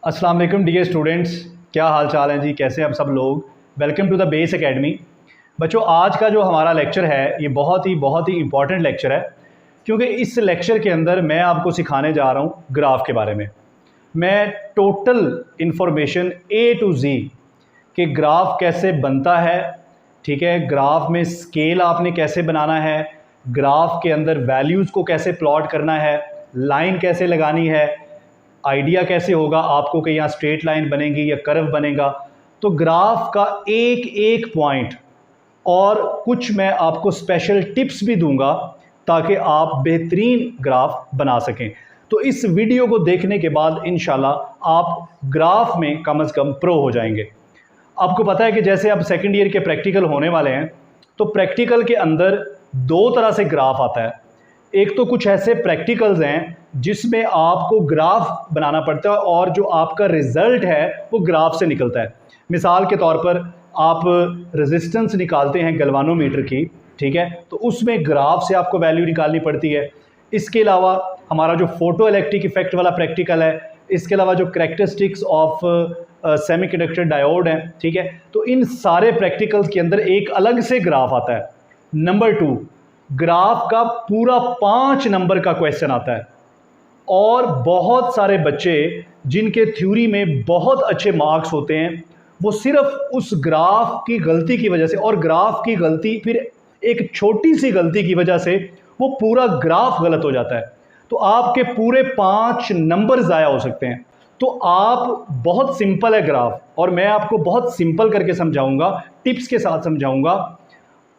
अस्सलाम वालेकुम dear students, क्या हाल चाल हैं जी। कैसे हैं आप सब लोग। Welcome to the Base Academy. बच्चों, आज का जो हमारा लेक्चर है ये बहुत ही इंपॉर्टेंट लेक्चर है, क्योंकि इस लेक्चर के अंदर मैं आपको सिखाने जा रहा हूँ ग्राफ के बारे में। मैं total information A to Z कि ग्राफ कैसे बनता है, ठीक है, ग्राफ में स्केल आपने कैसे बनाना है, ग्राफ के अंदर वैल्यूज़ को कैसे प्लॉट करना है, लाइन कैसे लगानी है, आइडिया कैसे होगा आपको कि यहाँ स्ट्रेट लाइन बनेगी या कर्व बनेगा। तो ग्राफ का एक एक पॉइंट और कुछ मैं आपको स्पेशल टिप्स भी दूंगा ताकि आप बेहतरीन ग्राफ बना सकें। तो इस वीडियो को देखने के बाद इंशाल्लाह आप ग्राफ में कम से कम प्रो हो जाएंगे। आपको पता है कि जैसे अब सेकंड ईयर के प्रैक्टिकल होने वाले हैं, तो प्रैक्टिकल के अंदर दो तरह से ग्राफ आता है। एक तो कुछ ऐसे प्रैक्टिकल्स हैं जिसमें आपको ग्राफ बनाना पड़ता है और जो आपका रिज़ल्ट है वो ग्राफ से निकलता है। मिसाल के तौर पर आप रेजिस्टेंस निकालते हैं गैल्वानोमीटर की, ठीक है, तो उसमें ग्राफ से आपको वैल्यू निकालनी पड़ती है। इसके अलावा हमारा जो फोटो इलेक्ट्रिक इफेक्ट वाला प्रैक्टिकल है, इसके अलावा जो करैक्टरिस्टिक्स ऑफ सेमीकंडक्टर डायोड है, ठीक है, तो इन सारे प्रैक्टिकल्स के अंदर एक अलग से ग्राफ आता है। नंबर 2, ग्राफ का पूरा 5 नंबर का क्वेश्चन आता है और बहुत सारे बच्चे जिनके थ्योरी में बहुत अच्छे मार्क्स होते हैं वो सिर्फ उस ग्राफ की गलती की वजह से, और ग्राफ की गलती फिर एक छोटी सी गलती की वजह से वो पूरा ग्राफ गलत हो जाता है, तो आपके पूरे 5 नंबर ज़ाया हो सकते हैं। तो आप बहुत सिंपल है ग्राफ, और मैं आपको बहुत सिंपल करके समझाऊंगा, टिप्स के साथ समझाऊंगा।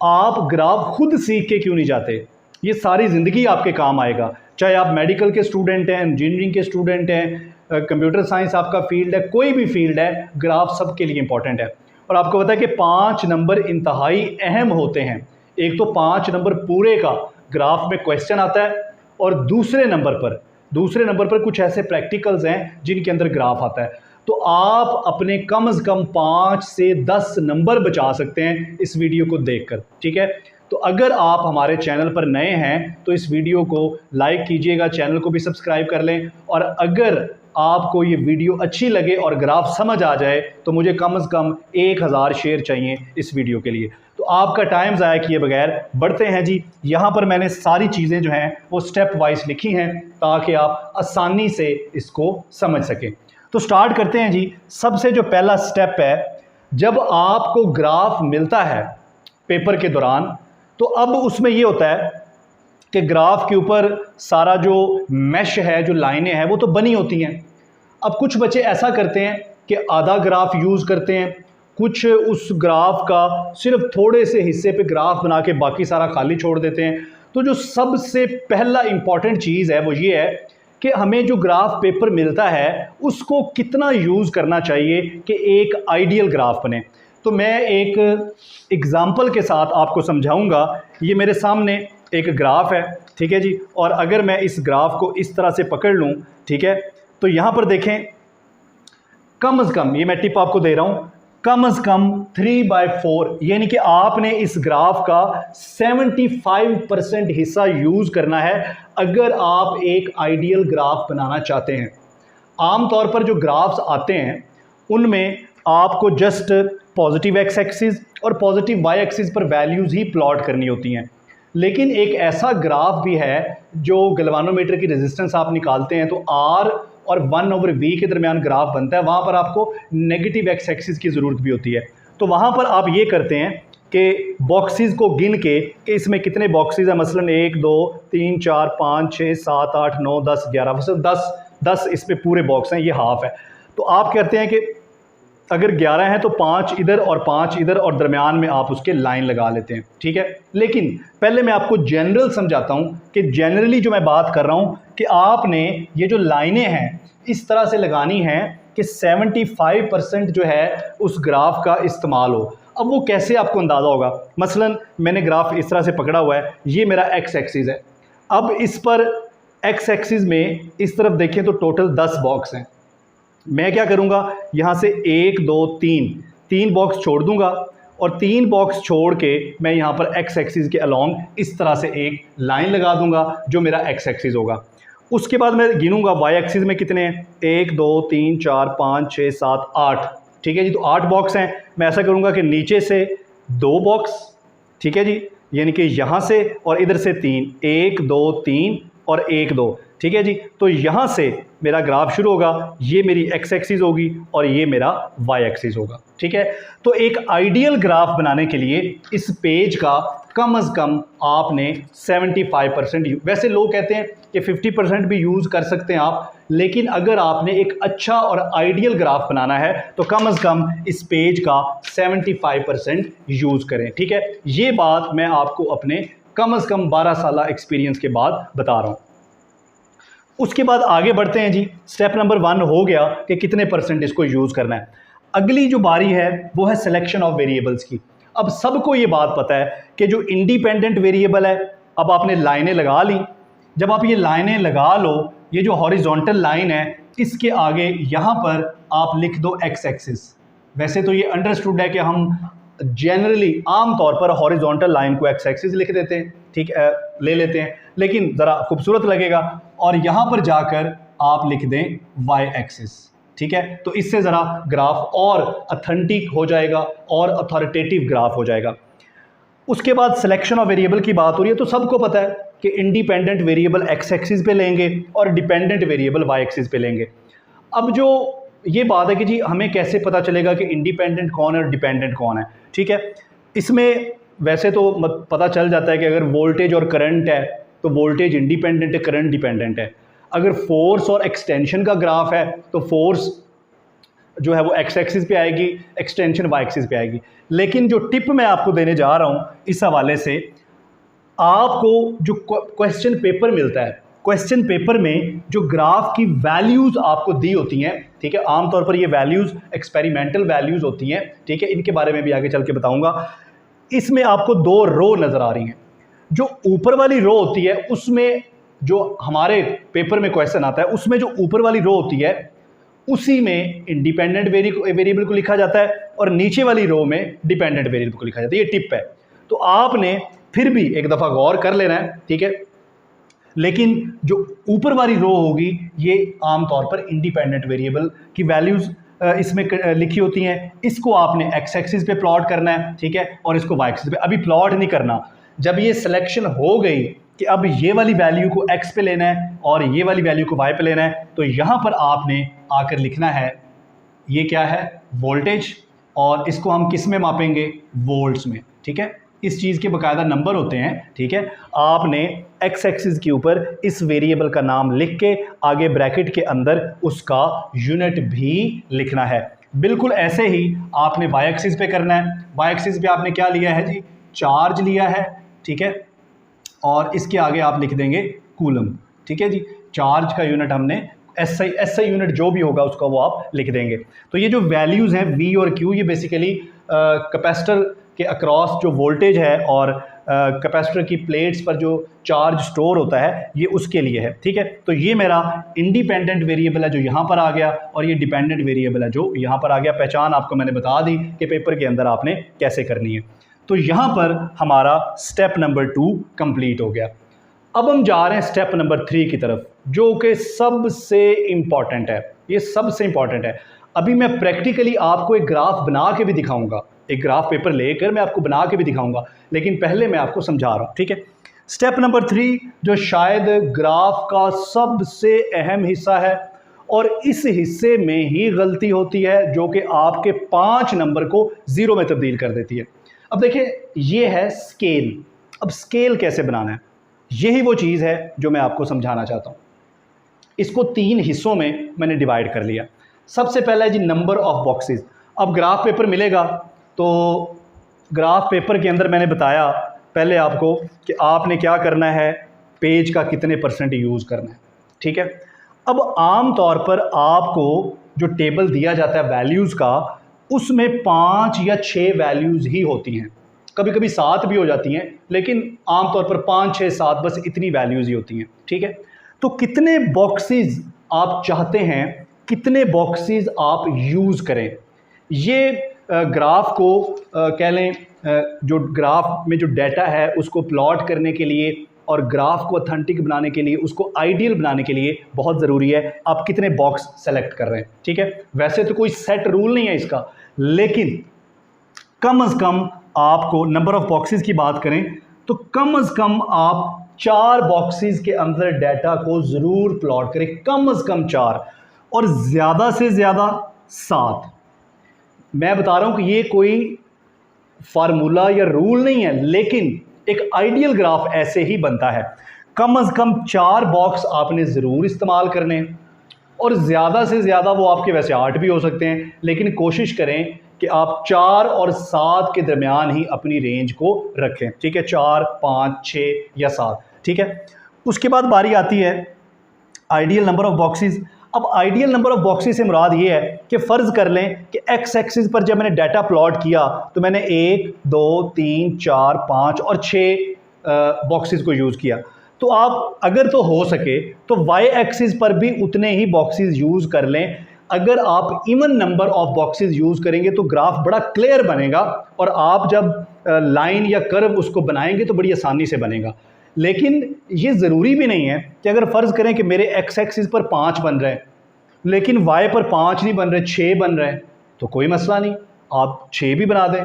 आप ग्राफ खुद सीख के क्यों नहीं जाते, ये सारी ज़िंदगी आपके काम आएगा। चाहे आप मेडिकल के स्टूडेंट हैं, इंजीनियरिंग के स्टूडेंट हैं, कंप्यूटर साइंस आपका फील्ड है, कोई भी फील्ड है, ग्राफ सबके लिए इंपॉर्टेंट है। और आपको पता है कि 5 नंबर इंतहाई अहम होते हैं। एक तो 5 नंबर पूरे का ग्राफ में क्वेश्चन आता है, और दूसरे नंबर पर कुछ ऐसे प्रैक्टिकल्स हैं जिनके अंदर ग्राफ आता है। तो आप अपने कम से कम 5 से 10 नंबर बचा सकते हैं इस वीडियो को देखकर, ठीक है। तो अगर आप हमारे चैनल पर नए हैं तो इस वीडियो को लाइक कीजिएगा, चैनल को भी सब्सक्राइब कर लें, और अगर आपको ये वीडियो अच्छी लगे और ग्राफ समझ आ जाए तो मुझे कम से कम 1000 शेयर चाहिए इस वीडियो के लिए। तो आपका टाइम ज़ाया किए बगैर बढ़ते हैं जी। यहाँ पर मैंने सारी चीज़ें जो हैं वो स्टेप वाइज लिखी हैं ताकि आप आसानी से इसको समझ सकें। तो स्टार्ट करते हैं जी। सबसे जो पहला स्टेप है, जब आपको ग्राफ मिलता है पेपर के दौरान, तो अब उसमें ये होता है कि ग्राफ के ऊपर सारा जो मैश है, जो लाइनें हैं, वो तो बनी होती हैं। अब कुछ बच्चे ऐसा करते हैं कि आधा ग्राफ यूज़ करते हैं, कुछ उस ग्राफ का सिर्फ थोड़े से हिस्से पे ग्राफ बना के बाकी सारा खाली छोड़ देते हैं। तो जो सबसे पहला इंपॉर्टेंट चीज़ है वो ये है कि हमें जो ग्राफ पेपर मिलता है उसको कितना यूज़ करना चाहिए कि एक आइडियल ग्राफ बने। तो मैं एक एग्ज़ाम्पल के साथ आपको समझाऊंगा। ये मेरे सामने एक ग्राफ है, ठीक है जी, और अगर मैं इस ग्राफ को इस तरह से पकड़ लूँ, ठीक है, तो यहाँ पर देखें, कम से कम, ये मैं टिप आपको दे रहा हूँ, कम से कम 3/4, यानी कि आपने इस ग्राफ का 75% हिस्सा यूज़ करना है अगर आप एक आइडियल ग्राफ बनाना चाहते हैं। आमतौर पर जो ग्राफ्स आते हैं उनमें आपको जस्ट पॉजिटिव एक्स एक्सिस और पॉजिटिव वाई एक्सिस पर वैल्यूज़ ही प्लॉट करनी होती हैं। लेकिन एक ऐसा ग्राफ भी है जो गैल्वानोमीटर की रेजिस्टेंस आप निकालते हैं तो R और 1/V के दरमियान ग्राफ बनता है, वहाँ पर आपको नेगेटिव एक्स एक्सिस की ज़रूरत भी होती है। तो वहाँ पर आप ये करते हैं कि बॉक्सेस को गिन के कि इसमें कितने बॉक्सेस हैं, मसलन 1 2 3 4 5 6 7 8 9 10 11, मतलब 10 इसमें पूरे बॉक्स हैं, ये हाफ है। तो आप कहते हैं कि अगर 11 हैं तो 5 इधर और 5 इधर, और दरमियान में आप उसके लाइन लगा लेते हैं, ठीक है। लेकिन पहले मैं आपको जनरल समझाता हूं कि जनरली जो मैं बात कर रहा हूं कि आपने ये जो लाइनें हैं इस तरह से लगानी हैं कि 75% जो है उस ग्राफ का इस्तेमाल हो। अब वो कैसे आपको अंदाज़ा होगा, मसलन मैंने ग्राफ इस तरह से पकड़ा हुआ है, ये मेरा एक्स एक्सिस है। अब इस पर एक्स एक्सिस में इस तरफ देखें तो टोटल 10 बॉक्स हैं। मैं क्या करूँगा, यहाँ से 1 2 3 बॉक्स छोड़ दूँगा, और 3 बॉक्स छोड़ के मैं यहाँ पर एक्स एक्सिस के अलोंग इस तरह से एक लाइन लगा दूँगा जो मेरा एक्स एक्सिस होगा। उसके बाद मैं गिनूंगा वाई एक्सिस में कितने हैं, 1 2 3 4 5 6 7 8, ठीक है जी। तो 8 बॉक्स हैं। मैं ऐसा करूंगा कि नीचे से 2 बॉक्स, ठीक है जी, यानी कि यहाँ से और इधर से 3, 1 2 3 और 1 2, ठीक है जी। तो यहाँ से मेरा ग्राफ शुरू होगा, ये मेरी एक्स एक्सिस होगी और ये मेरा वाई एक्सिस होगा, ठीक है। तो एक आइडियल ग्राफ बनाने के लिए इस पेज का कम से कम आपने 75%, वैसे लोग कहते हैं कि 50% भी यूज़ कर सकते हैं आप, लेकिन अगर आपने एक अच्छा और आइडियल ग्राफ बनाना है तो कम से कम इस पेज का 75% यूज़ करें, ठीक है। ये बात मैं आपको अपने कम से कम 12 साल एक्सपीरियंस के बाद बता रहा हूँ। उसके बाद आगे बढ़ते हैं जी। स्टेप नंबर 1 हो गया कि कितने परसेंट इसको यूज़ करना है। अगली जो बारी है वो है सिलेक्शन ऑफ वेरिएबल्स की। अब सबको ये बात पता है कि जो इंडिपेंडेंट वेरिएबल है, अब आपने लाइनें लगा ली। जब आप ये लाइनें लगा लो, ये जो हॉरिजॉन्टल लाइन है इसके आगे यहाँ पर आप लिख दो एक्स एक्सिस। वैसे तो ये अंडरस्टूड है कि हम जनरली आमतौर पर हॉरिजॉन्टल लाइन को एक्स एक्सिस लिख देते हैं, ठीक है, ले लेते हैं, लेकिन ज़रा खूबसूरत लगेगा। और यहाँ पर जाकर आप लिख दें वाई एक्सिस, ठीक है। तो इससे ज़रा ग्राफ और अथेंटिक हो जाएगा और अथॉरिटेटिव ग्राफ हो जाएगा। उसके बाद सिलेक्शन ऑफ वेरिएबल की बात हो रही है, तो सबको पता है कि इंडिपेंडेंट वेरिएबल एक्स एक्सिस पे लेंगे और डिपेंडेंट वेरिएबल वाई एक्सिस पे लेंगे। अब जो ये बात है कि जी हमें कैसे पता चलेगा कि इंडिपेंडेंट कौन है और डिपेंडेंट कौन है, ठीक है। इसमें वैसे तो पता चल जाता है कि अगर वोल्टेज और करंट है तो वोल्टेज इंडिपेंडेंट है, करंट डिपेंडेंट है। अगर फोर्स और एक्सटेंशन का ग्राफ है तो फोर्स जो है वो एक्स एक्सिस पे आएगी, एक्सटेंशन वाई एक्सिस पे आएगी। लेकिन जो टिप मैं आपको देने जा रहा हूँ इस हवाले से, आपको जो क्वेश्चन पेपर मिलता है, क्वेश्चन पेपर में जो ग्राफ की वैल्यूज़ आपको दी होती हैं, ठीक है, आमतौर पर ये वैल्यूज़ एक्सपेरिमेंटल वैल्यूज़ होती हैं, ठीक है, इनके बारे में भी आगे चल के बताऊंगा। इसमें आपको 2 रो नज़र आ रही हैं। जो ऊपर वाली रो होती है उसमें जो हमारे पेपर में क्वेश्चन आता है उसमें जो ऊपर वाली रो होती है उसी में इंडिपेंडेंट वेरिएबल को लिखा जाता है और नीचे वाली रो में डिपेंडेंट वेरिएबल को लिखा जाता है। ये टिप है, तो आपने फिर भी एक दफ़ा गौर कर लेना है, ठीक है। लेकिन जो ऊपर वाली रो होगी ये आमतौर पर इंडिपेंडेंट वेरिएबल की वैल्यूज़ इसमें लिखी होती हैं। इसको आपने एक्स एक्सिस पे प्लॉट करना है, ठीक है, और इसको वाई एक्सिस पे। अभी प्लॉट नहीं करना। जब ये सिलेक्शन हो गई कि अब ये वाली वैल्यू को एक्स पे लेना है और ये वाली वैल्यू को वाई पे लेना है, तो यहाँ पर आपने आकर लिखना है ये क्या है, वोल्टेज, और इसको हम किस में मापेंगे, वोल्ट्स में, ठीक है। इस चीज़ के बाकायदा नंबर होते हैं, ठीक है। आपने एक्स एक्सिस के ऊपर इस वेरिएबल का नाम लिख के आगे ब्रैकेट के अंदर उसका यूनिट भी लिखना है। बिल्कुल ऐसे ही आपने वाई एक्सिस पे करना है। वाई एक्सिस पे आपने क्या लिया है जी, चार्ज लिया है, ठीक है, और इसके आगे आप लिख देंगे कूलम, ठीक है जी। चार्ज का यूनिट हमने एसआई यूनिट जो भी होगा उसका वो आप लिख देंगे। तो ये जो वैल्यूज़ हैं वी और क्यू, ये बेसिकली कैपेसिटर के अक्रॉस जो वोल्टेज है और कैपेसिटर की प्लेट्स पर जो चार्ज स्टोर होता है ये उसके लिए है, ठीक है। तो ये मेरा इंडिपेंडेंट वेरिएबल है जो यहाँ पर आ गया और ये डिपेंडेंट वेरिएबल है जो यहाँ पर आ गया। पहचान आपको मैंने बता दी कि पेपर के अंदर आपने कैसे करनी है। तो यहाँ पर हमारा स्टेप नंबर 2 कंप्लीट हो गया। अब हम जा रहे हैं स्टेप नंबर 3 की तरफ, जो कि सबसे इम्पॉर्टेंट है। ये सबसे इम्पॉर्टेंट है। अभी मैं प्रैक्टिकली आपको एक ग्राफ बना के भी दिखाऊंगा, एक ग्राफ पेपर लेकर मैं आपको बना के भी दिखाऊंगा, लेकिन पहले मैं आपको समझा रहा हूँ, ठीक है। स्टेप नंबर 3 जो शायद ग्राफ का सबसे अहम हिस्सा है और इस हिस्से में ही गलती होती है जो कि आपके 5 नंबर को 0 में तब्दील कर देती है। अब देखिए ये है स्केल। अब स्केल कैसे बनाना है, यही वो चीज़ है जो मैं आपको समझाना चाहता हूँ। इसको 3 हिस्सों में मैंने डिवाइड कर लिया। सबसे पहला है जी नंबर ऑफ बॉक्सेस। अब ग्राफ पेपर मिलेगा तो ग्राफ पेपर के अंदर मैंने बताया पहले आपको कि आपने क्या करना है, पेज का कितने % यूज़ करना है, ठीक है। अब आम तौर पर आपको जो टेबल दिया जाता है वैल्यूज़ का, उसमें 5 या 6 वैल्यूज़ ही होती हैं, कभी कभी 7 भी हो जाती हैं, लेकिन आमतौर पर 5, 6, 7 बस इतनी वैल्यूज़ ही होती हैं, ठीक है। तो कितने बॉक्सेस आप चाहते हैं, कितने बॉक्सेस आप यूज़ करें, ये ग्राफ को कह लें जो ग्राफ में जो डाटा है उसको प्लॉट करने के लिए और ग्राफ को ऑथेंटिक बनाने के लिए, उसको आइडियल बनाने के लिए बहुत ज़रूरी है आप कितने बॉक्स सेलेक्ट कर रहे हैं। ठीक है, वैसे तो कोई सेट रूल नहीं है इसका, लेकिन कम से कम आपको नंबर ऑफ बॉक्सेस की बात करें तो कम से कम आप 4 बॉक्सेस के अंदर डाटा को ज़रूर प्लॉट करें, कम से कम 4 और ज़्यादा से ज़्यादा 7। मैं बता रहा हूं कि ये कोई फार्मूला या रूल नहीं है, लेकिन एक आइडियल ग्राफ ऐसे ही बनता है। कम से कम 4 बॉक्स आपने ज़रूर इस्तेमाल करने, और ज़्यादा से ज़्यादा वो आपके वैसे 8 भी हो सकते हैं, लेकिन कोशिश करें कि आप 4 और 7 के दरमियान ही अपनी रेंज को रखें। ठीक है, 4, 5, 6 या 7। ठीक है, उसके बाद बारी आती है आइडियल नंबर ऑफ बॉक्सेस। अब आइडियल नंबर ऑफ बॉक्सेस से मुराद ये है कि फ़र्ज़ कर लें कि एक्स एक्सिस पर जब मैंने डाटा प्लॉट किया तो मैंने 1, 2, 3, 4, 5 और 6 बॉक्सेस को यूज़ किया। तो आप अगर तो हो सके तो वाई एक्सिस पर भी उतने ही बॉक्सेस यूज़ कर लें। अगर आप even number of boxes use करेंगे तो ग्राफ बड़ा क्लियर बनेगा, और आप जब लाइन या कर्व उसको बनाएंगे तो बड़ी आसानी से बनेगा। लेकिन ये ज़रूरी भी नहीं है कि अगर फ़र्ज़ करें कि मेरे एक्स एक्सिस पर 5 बन रहे हैं लेकिन वाई पर 5 नहीं बन रहे, 6 बन रहे हैं, तो कोई मसला नहीं, आप 6 भी बना दें।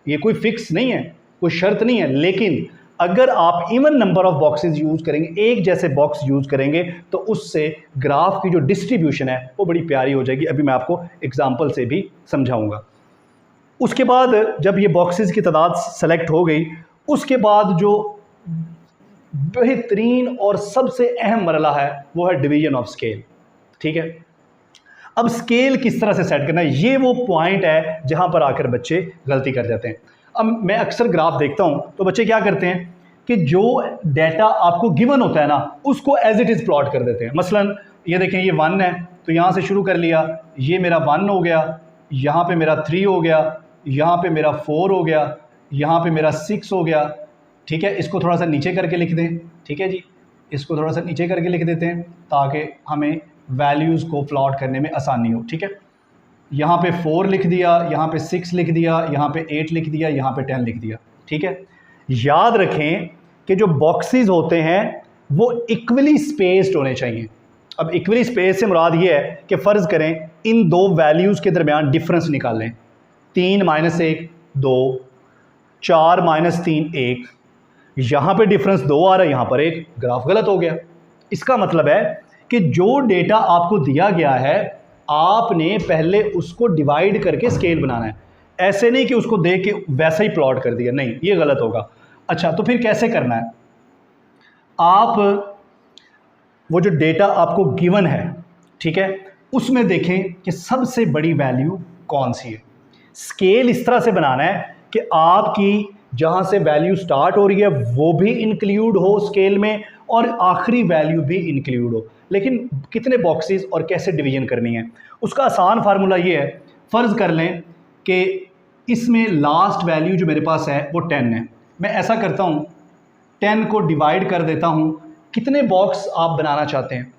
ये कोई फिक्स नहीं है, कोई शर्त नहीं है। लेकिन अगर आप even number of boxes use करेंगे, एक जैसे बॉक्स यूज़ करेंगे, तो उससे ग्राफ की जो डिस्ट्रीब्यूशन है वो बड़ी प्यारी हो जाएगी। अभी मैं आपको एग्जांपल से भी समझाऊंगा। उसके बाद जब ये बॉक्सेस की तादाद सेलेक्ट हो गई, उसके बाद जो बेहतरीन और सबसे अहम मरला है वो है डिवीजन ऑफ स्केल। ठीक है, अब स्केल किस तरह से सेट करना है, ये वो पॉइंट है जहां पर आकर बच्चे गलती कर जाते हैं। अब मैं अक्सर ग्राफ देखता हूं तो बच्चे क्या करते हैं कि जो डाटा आपको गिवन होता है ना, उसको एज इट इज़ प्लॉट कर देते हैं। मसलन ये देखें, ये 1 है तो यहाँ से शुरू कर लिया, ये मेरा 1 हो गया, यहाँ पे मेरा 3 हो गया, यहाँ पे मेरा 4 हो गया, यहाँ पे मेरा 6 हो गया। ठीक है, इसको थोड़ा सा नीचे करके लिख दें। ठीक है जी, इसको थोड़ा सा नीचे करके लिख देते हैं ताकि हमें वैल्यूज़ को प्लॉट करने में आसानी हो। ठीक है, यहाँ पे 4 लिख दिया, यहाँ पे 6 लिख दिया, यहाँ पे 8 लिख दिया, यहाँ पे 10 लिख दिया। ठीक है, याद रखें कि जो बॉक्सेस होते हैं वो इक्वली स्पेस्ड होने चाहिए। अब इक्वली स्पेस से मुराद ये है कि फ़र्ज़ करें इन दो वैल्यूज़ के दरमियान डिफरेंस निकालें। 3 - 1 2, 4 - 3 1, यहाँ पे डिफरेंस 2 आ रहा है, यहाँ पर 1, ग्राफ गलत हो गया। इसका मतलब है कि जो डेटा आपको दिया गया है आपने पहले उसको डिवाइड करके स्केल बनाना है। ऐसे नहीं कि उसको देख के वैसा ही प्लॉट कर दिया, नहीं, ये गलत होगा। अच्छा, तो फिर कैसे करना है? आप वो जो डेटा आपको गिवन है, ठीक है, उसमें देखें कि सबसे बड़ी वैल्यू कौन सी है। स्केल इस तरह से बनाना है कि आपकी जहाँ से वैल्यू स्टार्ट हो रही है वो भी इंक्लूड हो स्केल में और आखिरी वैल्यू भी इंक्लूड हो। लेकिन कितने बॉक्सेस और कैसे डिवीजन करनी है, उसका आसान फार्मूला ये है। फ़र्ज़ कर लें कि इसमें लास्ट वैल्यू जो मेरे पास है वो 10 है। मैं ऐसा करता हूँ, 10 को डिवाइड कर देता हूँ। कितने बॉक्स आप बनाना चाहते हैं?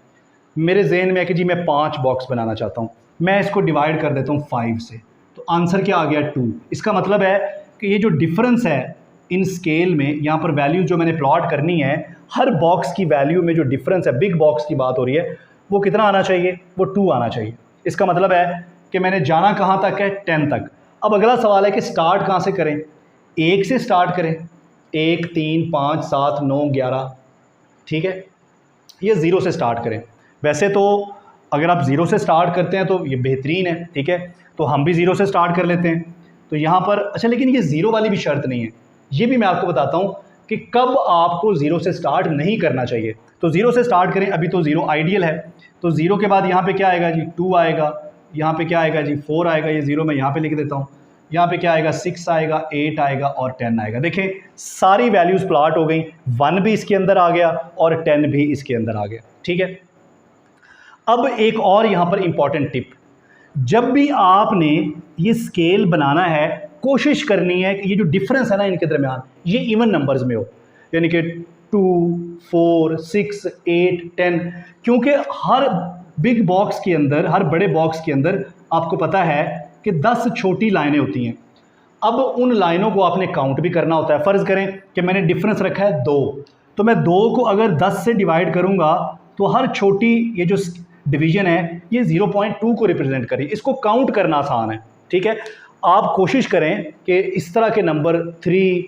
मेरे जहन में है कि जी मैं 5 बॉक्स बनाना चाहता हूँ। मैं इसको डिवाइड कर देता हूँ 5 से, तो आंसर क्या आ गया? 2। इसका मतलब है कि ये जो डिफरेंस है इन स्केल में, यहाँ पर वैल्यू जो मैंने प्लॉट करनी है, हर बॉक्स की वैल्यू में जो डिफरेंस है, बिग बॉक्स की बात हो रही है, वो कितना आना चाहिए? वो 2 आना चाहिए। इसका मतलब है कि मैंने जाना कहाँ तक है? 10 तक। अब अगला सवाल है कि स्टार्ट कहाँ से करें? 1 से स्टार्ट करें। 1 3 5 7 9 11, ठीक है, ये 0 से स्टार्ट करें। वैसे तो अगर आप 0 से स्टार्ट करते हैं तो ये बेहतरीन है, ठीक है, तो हम भी 0 से स्टार्ट कर लेते हैं। तो यहाँ पर अच्छा, लेकिन ये 0 वाली भी शर्त नहीं है, ये भी मैं आपको बताता हूँ कि कब आपको 0 से स्टार्ट नहीं करना चाहिए। तो 0 से स्टार्ट करें, अभी तो 0 आइडियल है, तो 0 के बाद यहाँ पे क्या आएगा जी? 2 आएगा, यहाँ पे क्या आएगा जी? 4 आएगा, ये 0 मैं यहाँ पे लिख देता हूँ। यहाँ पे क्या आएगा? 6 आएगा, 8 आएगा और 10 आएगा। देखें सारी वैल्यूज़ प्लॉट हो गई, 1 भी इसके अंदर आ गया और 10 भी इसके अंदर आ गया, ठीक है। अब एक और यहाँ पर इंपॉर्टेंट टिप, जब भी आपने ये स्केल बनाना है, कोशिश करनी है कि ये जो डिफरेंस है ना इनके दरमियान, ये इवन नंबर्स में हो, यानी कि 2 4 6 8 10, क्योंकि हर बिग बॉक्स के अंदर, हर बड़े बॉक्स के अंदर आपको पता है कि 10 छोटी लाइनें होती हैं। अब उन लाइनों को आपने काउंट भी करना होता है। फ़र्ज़ करें कि मैंने डिफरेंस रखा है 2, तो मैं 2 को अगर 10 से डिवाइड करूँगा तो हर छोटी ये जो डिवीज़न है ये 0.2 को रिप्रेजेंट करेगी। इसको काउंट करना आसान है, ठीक है। आप कोशिश करें कि इस तरह के नंबर 3,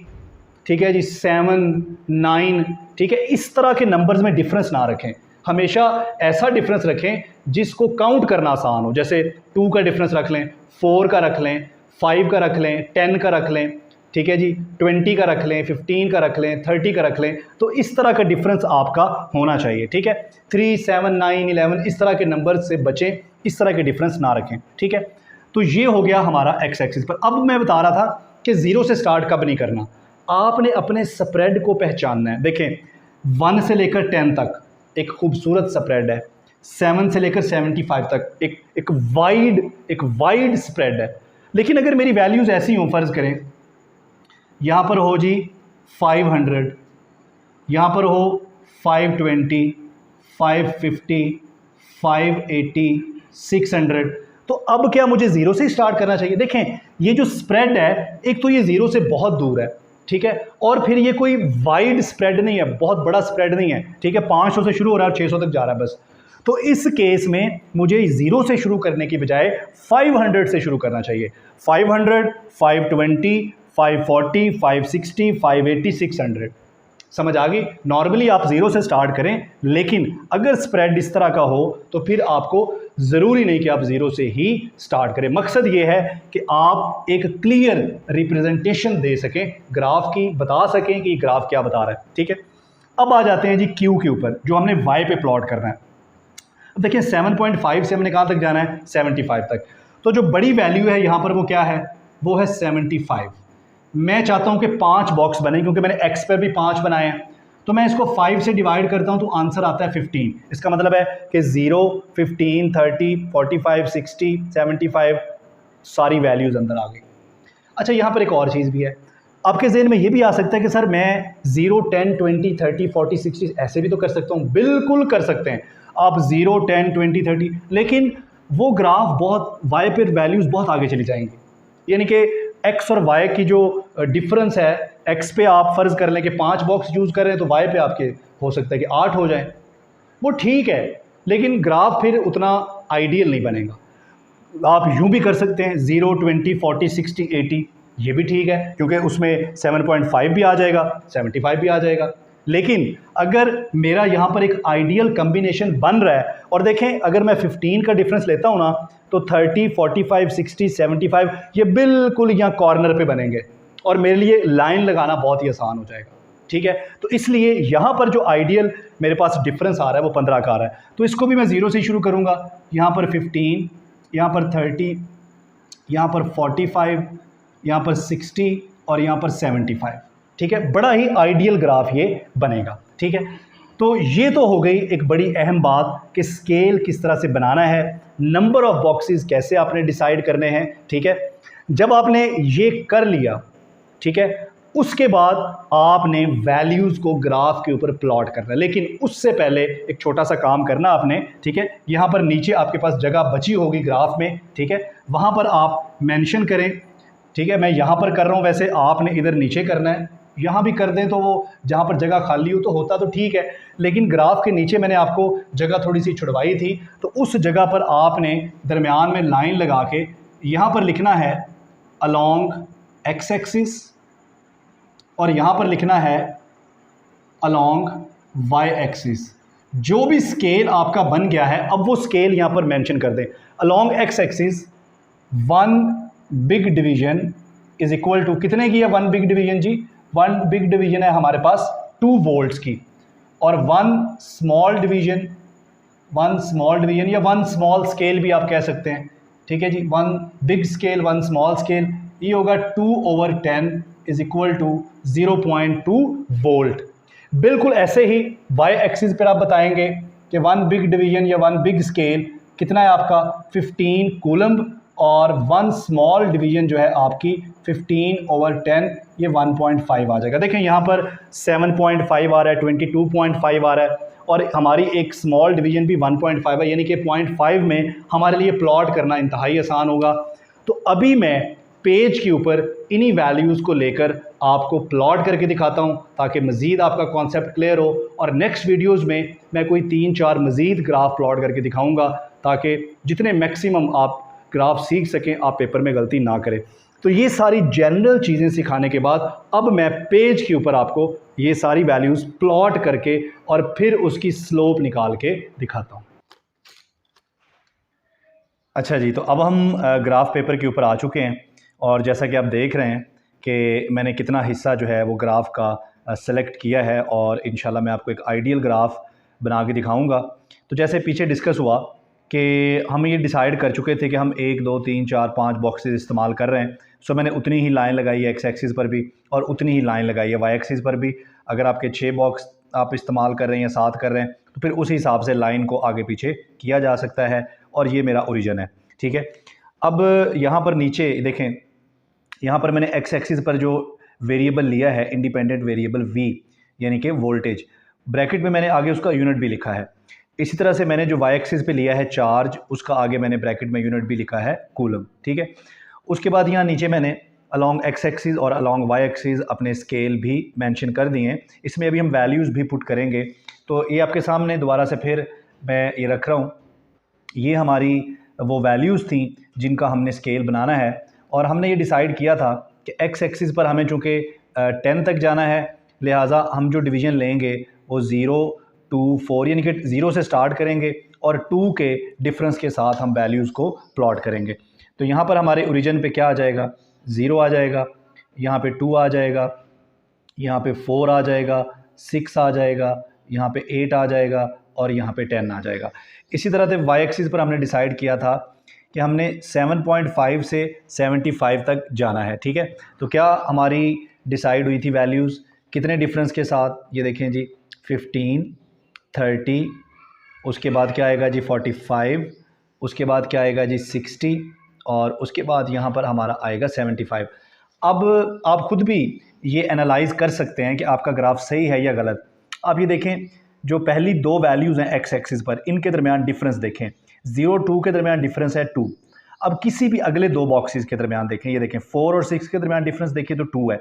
ठीक है जी, 7, 9, ठीक है, इस तरह के नंबर्स में डिफरेंस ना रखें। हमेशा ऐसा डिफरेंस रखें जिसको काउंट करना आसान हो। जैसे 2 का डिफरेंस रख लें, 4 का रख लें, 5 का रख लें, 10 का रख लें, ठीक है जी, 20 का रख लें, 15 का रख लें, 30 का रख लें। तो इस तरह का डिफरेंस आपका होना चाहिए, ठीक है। 3, 7, 9, 11 इस तरह के नंबर से बचें, इस तरह के डिफरेंस ना रखें, ठीक है। तो ये हो गया हमारा एक्स एक्सिस पर। अब मैं बता रहा था कि 0 से स्टार्ट कब नहीं करना। आपने अपने स्प्रेड को पहचानना है। देखें 1 से लेकर 10 तक एक खूबसूरत स्प्रेड है, 7 से लेकर 75 तक एक वाइड स्प्रेड है। लेकिन अगर मेरी वैल्यूज़ ऐसी हों, फ़र्ज़ करें यहाँ पर हो जी 500, यहाँ पर हो 520, 550, 580, 600, तो अब क्या मुझे 0 से स्टार्ट करना चाहिए? देखें ये जो स्प्रेड है, एक तो ये 0 से बहुत दूर है, ठीक है, और फिर ये कोई वाइड स्प्रेड नहीं है, बहुत बड़ा स्प्रेड नहीं है, ठीक है। 500 से शुरू हो रहा है और 600 तक जा रहा है बस। तो इस केस में मुझे 0 से शुरू करने की बजाय 500 से शुरू करना चाहिए। 500, 520, 540, 560, 580, 600। समझ आ गई? नॉर्मली आप 0 से स्टार्ट करें, लेकिन अगर स्प्रेड इस तरह का हो तो फिर आपको ज़रूरी नहीं कि आप 0 से ही स्टार्ट करें। मकसद ये है कि आप एक क्लियर रिप्रेजेंटेशन दे सकें ग्राफ की, बता सकें कि ग्राफ क्या बता रहा है, ठीक है। अब आ जाते हैं जी क्यू के ऊपर, जो हमने वाई पे प्लॉट करना है। अब देखिए 7.5 से हमने कहाँ तक जाना है? 75 तक। तो जो बड़ी वैल्यू है यहाँ पर वो क्या है? वो है 75। मैं चाहता हूँ कि 5 बॉक्स बने, क्योंकि मैंने एक्स पर भी 5 बनाए हैं। तो मैं इसको 5 से डिवाइड करता हूँ तो आंसर आता है 15। इसका मतलब है कि 0, 15, 30, 45, 60, 75 सारी वैल्यूज़ अंदर आ गई। अच्छा, यहाँ पर एक और चीज़ भी है। आपके ज़हन में ये भी आ सकता है कि सर मैं 0, 10, 20, 30, 40, 60 ऐसे भी तो कर सकता हूँ। बिल्कुल कर सकते हैं आप 0, 10, 20, 30, लेकिन वो ग्राफ बहुत वाई पर वैल्यूज़ बहुत आगे चली जाएंगी। यानी कि एक्स और वाई की जो डिफरेंस है, एक्स पे आप फ़र्ज़ कर लें कि 5 बॉक्स यूज़ कर रहे हैं तो वाई पे आपके हो सकता है कि 8 हो जाए। वो ठीक है, लेकिन ग्राफ फिर उतना आइडियल नहीं बनेगा। आप यूँ भी कर सकते हैं 0, 20, 40, 60, 80, ये भी ठीक है, क्योंकि उसमें 7.5 भी आ जाएगा, 75 भी आ जाएगा। लेकिन अगर मेरा यहाँ पर एक आइडियल कम्बिनेशन बन रहा है, और देखें अगर मैं 15 का डिफरेंस लेता हूँ ना, तो 30, 45, 60, 75 ये बिल्कुल यहाँ कॉर्नर पे बनेंगे और मेरे लिए लाइन लगाना बहुत ही आसान हो जाएगा, ठीक है। तो इसलिए यहाँ पर जो आइडियल मेरे पास डिफरेंस आ रहा है वो 15 का आ रहा है। तो इसको भी मैं 0 से शुरू करूँगा। यहाँ पर 15, यहाँ पर 30, यहाँ पर 45, यहाँ पर 60 और यहाँ पर 75, ठीक है। बड़ा ही आइडियल ग्राफ ये बनेगा, ठीक है। तो ये तो हो गई एक बड़ी अहम बात कि स्केल किस तरह से बनाना है, नंबर ऑफ़ बॉक्सेस कैसे आपने डिसाइड करने हैं, ठीक है। जब आपने ये कर लिया, ठीक है, उसके बाद आपने वैल्यूज़ को ग्राफ के ऊपर प्लॉट करना है। लेकिन उससे पहले एक छोटा सा काम करना आपने, ठीक है। यहाँ पर नीचे आपके पास जगह बची होगी ग्राफ में, ठीक है, वहाँ पर आप मेंशन करें, ठीक है। मैं यहाँ पर कर रहा हूँ, वैसे आपने इधर नीचे करना है। यहाँ भी कर दें तो वो जहाँ पर जगह खाली हो तो होता तो ठीक है, लेकिन ग्राफ के नीचे मैंने आपको जगह थोड़ी सी छुड़वाई थी, तो उस जगह पर आपने दरमियान में लाइन लगा के यहाँ पर लिखना है अलोंग एक्स एक्सिस और यहाँ पर लिखना है अलोंग वाई एक्सिस। जो भी स्केल आपका बन गया है, अब वो स्केल यहाँ पर मेंशन कर दें। Along x axis 1 big division is equal to कितने की है? 1 बिग डिवीजन जी, 1 बिग डिवीजन है हमारे पास 2 वोल्ट्स की, और 1 स्मॉल डिवीजन या 1 स्मॉल स्केल भी आप कह सकते हैं, ठीक है जी। 1 बिग स्केल, 1 स्मॉल स्केल, ये होगा 2/10 इज इक्वल टू 0.2 वोल्ट। बिल्कुल ऐसे ही वाई एक्सिस पर आप बताएंगे कि 1 बिग डिवीजन या 1 बिग स्केल कितना है आपका 15 कूलम्ब, और 1 स्मॉल डिवीजन जो है आपकी 15/10 ये 1.5 आ जाएगा। देखें यहाँ पर 7.5 आ रहा है, 22.5 आ रहा है, और हमारी एक स्मॉल डिवीजन भी 1.5 है, यानी कि 0.5 में हमारे लिए प्लॉट करना इंतहाई आसान होगा। तो अभी मैं पेज के ऊपर इन्हीं वैल्यूज़ को लेकर आपको प्लॉट करके दिखाता हूं ताकि मज़ीद आपका कॉन्सेप्ट क्लियर हो। और नेक्स्ट वीडियोस में मैं कोई 3-4 मज़ीद ग्राफ प्लॉट करके दिखाऊंगा ताकि जितने मैक्सिमम आप ग्राफ सीख सकें, आप पेपर में गलती ना करें। तो ये सारी जनरल चीज़ें सिखाने के बाद अब मैं पेज के ऊपर आपको ये सारी वैल्यूज़ प्लॉट करके और फिर उसकी स्लोप निकाल के दिखाता हूँ। अच्छा जी, तो अब हम ग्राफ पेपर के ऊपर आ चुके हैं और जैसा कि आप देख रहे हैं कि मैंने कितना हिस्सा जो है वो ग्राफ का सेलेक्ट किया है और इंशाल्लाह मैं आपको एक आइडियल ग्राफ बना के दिखाऊंगा। तो जैसे पीछे डिस्कस हुआ कि हम ये डिसाइड कर चुके थे कि हम 1 2 3 4 5 बॉक्सेस इस्तेमाल कर रहे हैं। सो मैंने उतनी ही लाइन लगाई है एक्स एक्सिस पर भी और उतनी ही लाइन लगाई है वाई एक्सिस पर भी। अगर आपके 6 बॉक्स आप इस्तेमाल कर रहे हैं या 7 कर रहे हैं तो फिर उस हिसाब से लाइन को आगे पीछे किया जा सकता है और ये मेरा ओरिजिन है, ठीक है। अब यहाँ पर नीचे देखें, यहाँ पर मैंने एक्स एक्सिस पर जो वेरिएबल लिया है इंडिपेंडेंट वेरिएबल वी यानी कि वोल्टेज, ब्रैकेट में मैंने आगे उसका यूनिट भी लिखा है। इसी तरह से मैंने जो वाई एक्सिस पे लिया है चार्ज, उसका आगे मैंने ब्रैकेट में यूनिट भी लिखा है कूलम, ठीक है। उसके बाद यहाँ नीचे मैंने अलॉन्ग एक्स एक्सिस और अलॉन्ग वाई एक्सिस अपने स्केल भी मेंशन कर दिए हैं। इसमें अभी हम वैल्यूज़ भी पुट करेंगे। तो ये आपके सामने दोबारा से फिर मैं ये रख रहा हूँ। ये हमारी वो वैल्यूज़ थी जिनका हमने स्केल बनाना है और हमने ये डिसाइड किया था कि एक्स एक्सिस पर हमें चूँकि 10 तक जाना है, लिहाजा हम जो डिवीज़न लेंगे वो 0 2 4 यानी कि 0 से स्टार्ट करेंगे और 2 के डिफरेंस के साथ हम वैल्यूज़ को प्लॉट करेंगे। तो यहाँ पर हमारे ओरिजिन पे क्या आ जाएगा, 0 आ जाएगा, यहाँ पे 2 आ जाएगा, यहाँ पे 4 आ जाएगा, 6 आ जाएगा, यहाँ पे 8 आ जाएगा और यहाँ पे 10 आ जाएगा। इसी तरह से वाई एक्सिस पर हमने डिसाइड किया था कि हमने 7.5 से 75 तक जाना है, ठीक है। तो क्या हमारी डिसाइड हुई थी वैल्यूज़ कितने डिफरेंस के साथ, ये देखें जी 15 30, उसके बाद क्या आएगा जी 45, उसके बाद क्या आएगा जी 60 और उसके बाद यहाँ पर हमारा आएगा 75। अब आप ख़ुद भी ये एनालाइज कर सकते हैं कि आपका ग्राफ सही है या गलत। आप ये देखें, जो पहली 2 वैल्यूज़ हैं एक्स एक्सिस पर, इनके दरमियान डिफरेंस देखें, 0 2 के दरमियान डिफरेंस है 2। अब किसी भी अगले 2 बॉक्सेस के दरमियान देखें, ये देखें 4 और 6 के दरमियान डिफरेंस देखिए तो 2 है।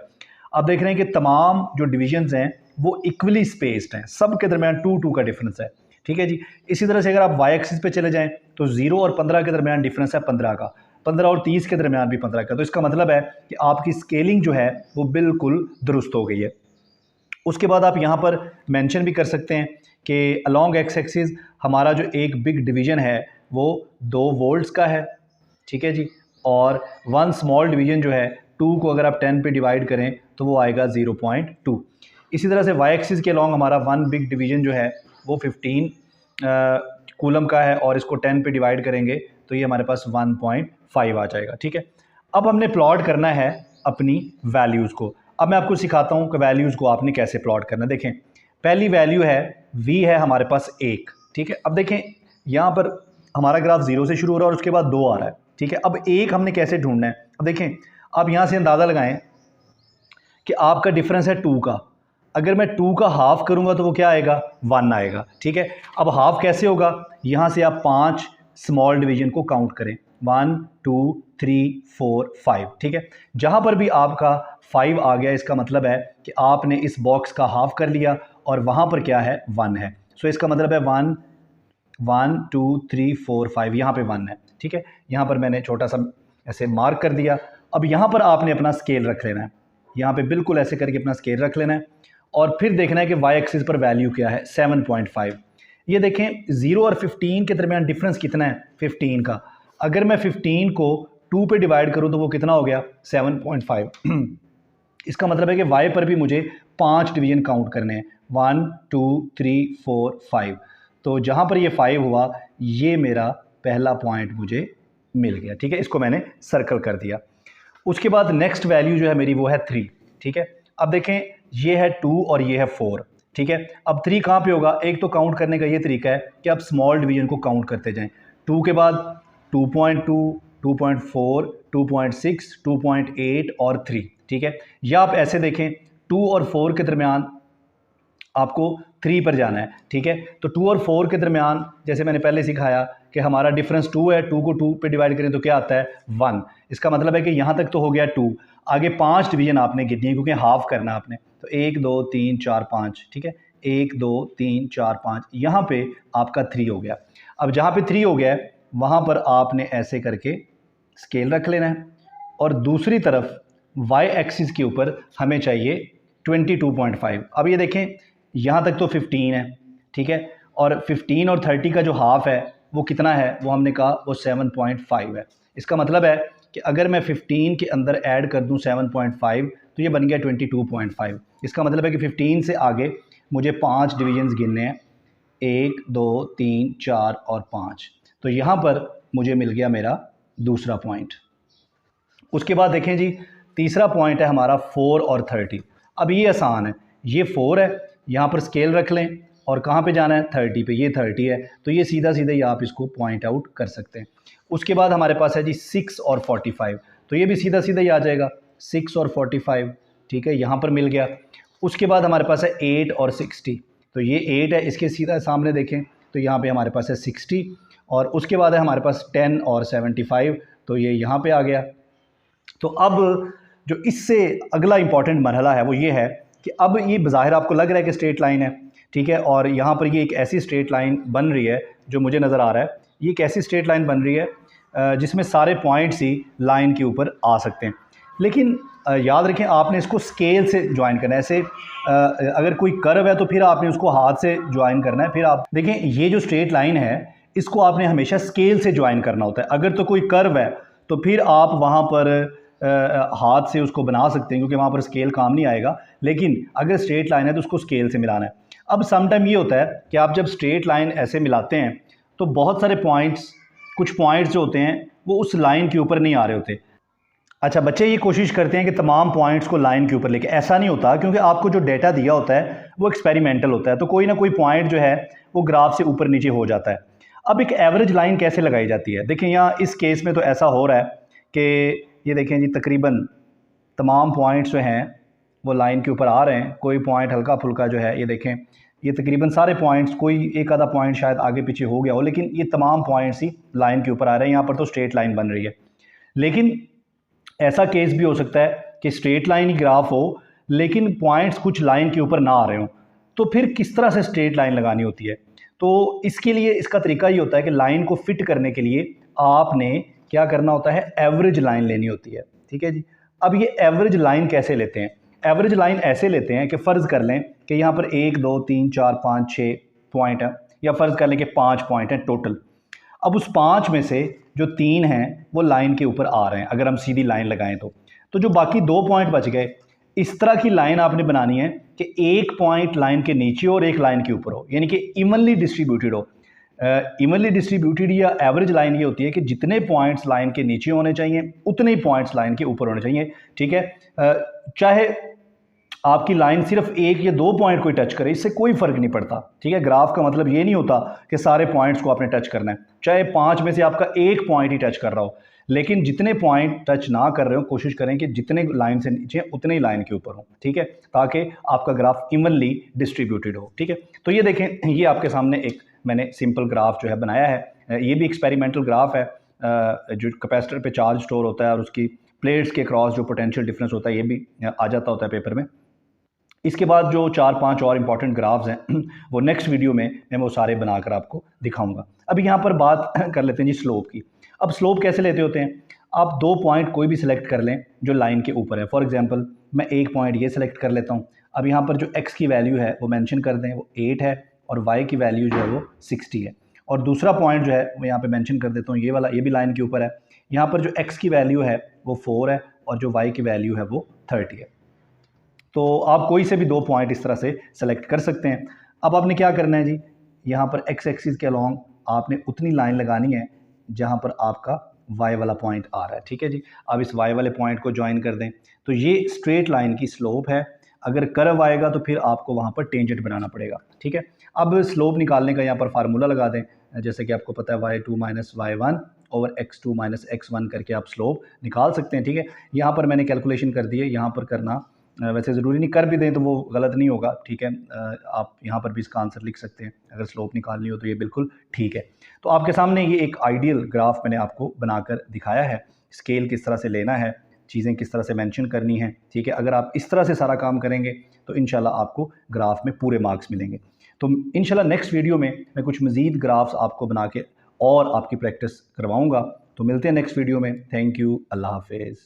आप देख रहे हैं कि तमाम जो डिविजन्स हैं वो इक्वली स्पेस्ड हैं, सब के दरमियान 2 2 का डिफरेंस है, ठीक है जी। इसी तरह से अगर आप वाई एक्सिस पे चले जाएं तो 0 और 15 के दरमियान डिफरेंस है 15 का, 15 और 30 के दरमियान भी 15 का। तो इसका मतलब है कि आपकी स्केलिंग जो है वो बिल्कुल दुरुस्त हो गई है। उसके बाद आप यहाँ पर मेंशन भी कर सकते हैं कि अलॉन्ग एक्स एक्सिस हमारा जो एक बिग डिवीज़न है वो 2 वोल्ट्स का है, ठीक है जी। और 1 स्मॉल डिवीज़न जो है 2 को अगर आप 10 पे डिवाइड करें तो वो आएगा 0.2। इसी तरह से वाई एक्सिस के अलॉन्ग हमारा 1 बिग डिवीज़न जो है वो 15 कूलम का है और इसको 10 पे डिवाइड करेंगे तो ये हमारे पास 1.5 आ जाएगा, ठीक है। अब हमने प्लॉट करना है अपनी वैल्यूज़ को। अब मैं आपको सिखाता हूँ कि वैल्यूज़ को आपने कैसे प्लॉट करना। देखें, पहली वैल्यू है v है हमारे पास 1, ठीक है। अब देखें यहाँ पर हमारा ग्राफ 0 से शुरू हो रहा है और उसके बाद 2 आ रहा है, ठीक है। अब 1 हमने कैसे ढूंढना है, अब देखें आप यहाँ से अंदाज़ा लगाएं कि आपका डिफरेंस है 2 का। अगर मैं 2 का हाफ करूँगा तो वो क्या आएगा, 1 आएगा, ठीक है। अब हाफ कैसे होगा, यहाँ से आप 5 स्मॉल डिवीजन को काउंट करें, 1 2 3 4 5, ठीक है। जहाँ पर भी आपका 5 आ गया इसका मतलब है कि आपने इस बॉक्स का हाफ कर लिया और वहाँ पर क्या है, 1 है। सो इसका मतलब है 1 1 2 3 4 5, यहाँ पे 1 है, ठीक है। यहाँ पर मैंने छोटा सा ऐसे मार्क कर दिया। अब यहाँ पर आपने अपना स्केल रख लेना है, यहाँ पे बिल्कुल ऐसे करके अपना स्केल रख लेना है और फिर देखना है कि वाई एक्सिस पर वैल्यू क्या है, 7.5। ये देखें 0 और 15 के दरमियान डिफरेंस कितना है, 15 का। अगर मैं 15 को 2 पे डिवाइड करूँ तो वो कितना हो गया, 7.5। इसका मतलब है कि वाई पर भी मुझे 5 डिवीजन काउंट करने हैं, 1 2 3 4 5। तो जहाँ पर ये 5 हुआ ये मेरा पहला पॉइंट मुझे मिल गया, ठीक है। इसको मैंने सर्कल कर दिया। उसके बाद नेक्स्ट वैल्यू जो है मेरी वो है 3, ठीक है। अब देखें ये है 2 और ये है 4, ठीक है। अब 3 कहाँ पे होगा, एक तो काउंट करने का ये तरीका है कि आप स्मॉल डिवीजन को काउंट करते जाएं। 2 के बाद 2.2 2.4 2.6 2.8 और 3, ठीक है। या आप ऐसे देखें 2 और 4 के दरमियान आपको 3 पर जाना है, ठीक है। तो 2 और 4 के दरमियान जैसे मैंने पहले सिखाया कि हमारा डिफरेंस 2 है, 2 को 2 पे डिवाइड करें तो क्या आता है 1। इसका मतलब है कि यहाँ तक तो हो गया 2, आगे 5 डिवीजन आपने गिननी है क्योंकि हाफ करना है आपने। तो 1 2 3 4 5, ठीक है, 1 2 3 4 5, यहाँ पे आपका 3 हो गया। अब जहाँ पे 3 हो गया है वहाँ पर आपने ऐसे करके स्केल रख लेना है और दूसरी तरफ वाई एक्सिस के ऊपर हमें चाहिए 22.5। अब ये देखें यहाँ तक तो 15 है, ठीक है, और 15 और 30 का जो हाफ है वो कितना है, वो हमने कहा वो 7.5 है। इसका मतलब है कि अगर मैं 15 के अंदर ऐड कर दूं 7.5 तो ये बन गया 22.5। इसका मतलब है कि 15 से आगे मुझे 5 डिवीजन्स गिनने हैं, 1 2 3 4 और 5। तो यहाँ पर मुझे मिल गया मेरा दूसरा पॉइंट। उसके बाद देखें जी, तीसरा पॉइंट है हमारा 4 और 30। अब ये आसान है, ये 4 है, यहाँ पर स्केल रख लें और कहाँ पे जाना है 30 पे, ये 30 है, तो ये सीधा सीधा ही आप इसको पॉइंट आउट कर सकते हैं। उसके बाद हमारे पास है जी 6 और 45, तो ये भी सीधा सीधा ही आ जाएगा 6 और 45, ठीक है, यहाँ पर मिल गया। उसके बाद हमारे पास है 8 और 60, तो ये 8 है, इसके सीधा सामने देखें तो यहाँ पे हमारे पास है 60। और उसके बाद है हमारे पास 10 और 75, तो ये यहाँ पे आ गया। तो अब जो इससे अगला इंपॉर्टेंट मरहला है वो ये है कि अब ये बज़ाहिर आपको लग रहा है कि स्ट्रेट लाइन है, ठीक है, और यहाँ पर ये एक ऐसी स्ट्रेट लाइन बन रही है जो मुझे नज़र आ रहा है, ये एक ऐसी स्ट्रेट लाइन बन रही है जिसमें सारे पॉइंट्स ही लाइन के ऊपर आ सकते हैं। लेकिन याद रखें आपने इसको स्केल से ज्वाइन करना है। ऐसे अगर कोई कर्व है तो फिर आपने उसको हाथ से ज्वाइन करना है। फिर आप देखें ये जो स्ट्रेट लाइन है इसको आपने हमेशा स्केल से ज्वाइन करना होता है। अगर तो कोई कर्व है तो फिर आप वहाँ पर हाथ से उसको बना सकते हैं क्योंकि वहाँ पर स्केल काम नहीं आएगा, लेकिन अगर स्ट्रेट लाइन है तो उसको स्केल से मिलाना है। अब सम टाइम ये होता है कि आप जब स्ट्रेट लाइन ऐसे मिलाते हैं तो बहुत सारे पॉइंट्स, कुछ पॉइंट्स जो होते हैं वो उस लाइन के ऊपर नहीं आ रहे होते। अच्छा, बच्चे ये कोशिश करते हैं कि तमाम पॉइंट्स को लाइन के ऊपर लेके, ऐसा नहीं होता क्योंकि आपको जो डेटा दिया होता है वो एक्सपेरिमेंटल होता है, तो कोई ना कोई पॉइंट जो है वो ग्राफ से ऊपर नीचे हो जाता है। अब एक एवरेज लाइन कैसे लगाई जाती है, देखें यहाँ इस केस में तो ऐसा हो रहा है कि ये देखें जी तकरीबन तमाम पॉइंट्स जो हैं वो लाइन के ऊपर आ रहे हैं, कोई पॉइंट हल्का फुल्का जो है ये देखें, ये तकरीबन सारे पॉइंट्स, कोई एक आधा पॉइंट शायद आगे पीछे हो गया हो, लेकिन ये तमाम पॉइंट्स ही लाइन के ऊपर आ रहे हैं। यहाँ पर तो स्ट्रेट लाइन बन रही है, लेकिन ऐसा केस भी हो सकता है कि स्ट्रेट लाइन ही ग्राफ हो लेकिन पॉइंट्स कुछ लाइन के ऊपर ना आ रहे हो, तो फिर किस तरह से स्ट्रेट लाइन लगानी होती है। तो इसके लिए इसका तरीका ये होता है कि लाइन को फिट करने के लिए आपने क्या करना होता है, एवरेज लाइन लेनी होती है, ठीक है जी। अब ये एवरेज लाइन कैसे लेते हैं, एवरेज लाइन ऐसे लेते हैं कि फ़र्ज़ कर लें कि यहाँ पर 1 2 3 4 5 6 पॉइंट है, या फ़र्ज़ कर लें कि 5 पॉइंट हैं टोटल। अब उस 5 में से जो 3 हैं वो लाइन के ऊपर आ रहे हैं, अगर हम सीधी लाइन लगाएं तो जो बाकी 2 पॉइंट बच गए, इस तरह की लाइन आपने बनानी है कि एक पॉइंट लाइन के नीचे और एक लाइन के ऊपर हो, यानी कि इवनली डिस्ट्रीब्यूटेड हो। इवनली डिस्ट्रीब्यूटेड या एवरेज लाइन ये होती है कि जितने पॉइंट्स लाइन के नीचे होने चाहिए उतने ही पॉइंट्स लाइन के ऊपर होने चाहिए, ठीक है। चाहे आपकी लाइन सिर्फ 1 या 2 पॉइंट को टच करे, इससे कोई फ़र्क नहीं पड़ता, ठीक है। ग्राफ का मतलब ये नहीं होता कि सारे पॉइंट्स को आपने टच करना है, चाहे 5 में से आपका 1 पॉइंट ही टच कर रहा हो, लेकिन जितने पॉइंट टच ना कर रहे हो कोशिश करें कि जितने लाइन से नीचे उतने ही लाइन के ऊपर हो, ठीक है, ताकि आपका ग्राफ इवनली डिस्ट्रीब्यूटेड हो, ठीक है। तो ये देखें, ये आपके सामने एक मैंने सिंपल ग्राफ जो है बनाया है, ये भी एक्सपेरिमेंटल ग्राफ है। जो कैपेसिटर पे चार्ज स्टोर होता है और उसकी प्लेट्स के क्रॉस जो पोटेंशियल डिफरेंस होता है ये भी आ जाता होता है पेपर में। इसके बाद जो 4-5 और इम्पॉर्टेंट ग्राफ्स हैं वो नेक्स्ट वीडियो में मैं वो सारे बनाकर आपको दिखाऊंगा। अभी यहाँ पर बात कर लेते हैं जी स्लोप की। अब स्लोप कैसे लेते होते हैं, आप 2 पॉइंट कोई भी सिलेक्ट कर लें जो लाइन के ऊपर है। फॉर एग्जांपल मैं एक पॉइंट ये सिलेक्ट कर लेता हूँ। अब यहाँ पर जो x की वैल्यू है वो मेंशन कर दें, वो 8 है, और y की वैल्यू जो है वो 60 है। और दूसरा पॉइंट जो है मैं यहाँ पर मेंशन कर देता हूँ, ये वाला, ये भी लाइन के ऊपर है। यहाँ पर जो x की वैल्यू है वो 4 है और जो y की वैल्यू है वो 30 है। तो आप कोई से भी 2 पॉइंट इस तरह से सेलेक्ट कर सकते हैं। अब आपने क्या करना है जी, यहाँ पर x एक्सिस के अलॉन्ग आपने उतनी लाइन लगानी है जहाँ पर आपका y वाला पॉइंट आ रहा है, ठीक है जी। अब इस y वाले पॉइंट को ज्वाइन कर दें, तो ये स्ट्रेट लाइन की स्लोप है। अगर कर्व आएगा तो फिर आपको वहाँ पर टेंजेंट बनाना पड़ेगा, ठीक है। अब स्लोप निकालने का यहाँ पर फार्मूला लगा दें, जैसे कि आपको पता है y2 minus y1 over x2 minus x1 करके आप स्लोप निकाल सकते हैं, ठीक है। यहाँ पर मैंने कैलकुलेशन कर दी है, यहाँ पर करना वैसे ज़रूरी नहीं, कर भी दें तो वो गलत नहीं होगा, ठीक है। आप यहाँ पर भी इसका आंसर लिख सकते हैं, अगर स्लोप निकालनी हो तो ये बिल्कुल ठीक है। तो आपके सामने ये एक आइडियल ग्राफ मैंने आपको बनाकर दिखाया है, स्केल किस तरह से लेना है, चीज़ें किस तरह से मेंशन करनी है, ठीक है। अगर आप इस तरह से सारा काम करेंगे तो इंशाल्लाह आपको ग्राफ में पूरे मार्क्स मिलेंगे। तो इंशाल्लाह नेक्स्ट वीडियो में मैं कुछ मज़ीद ग्राफ्स आपको बना के और आपकी प्रैक्टिस करवाऊँगा। तो मिलते हैं नेक्स्ट वीडियो में। थैंक यू, अल्लाह हाफ़िज़।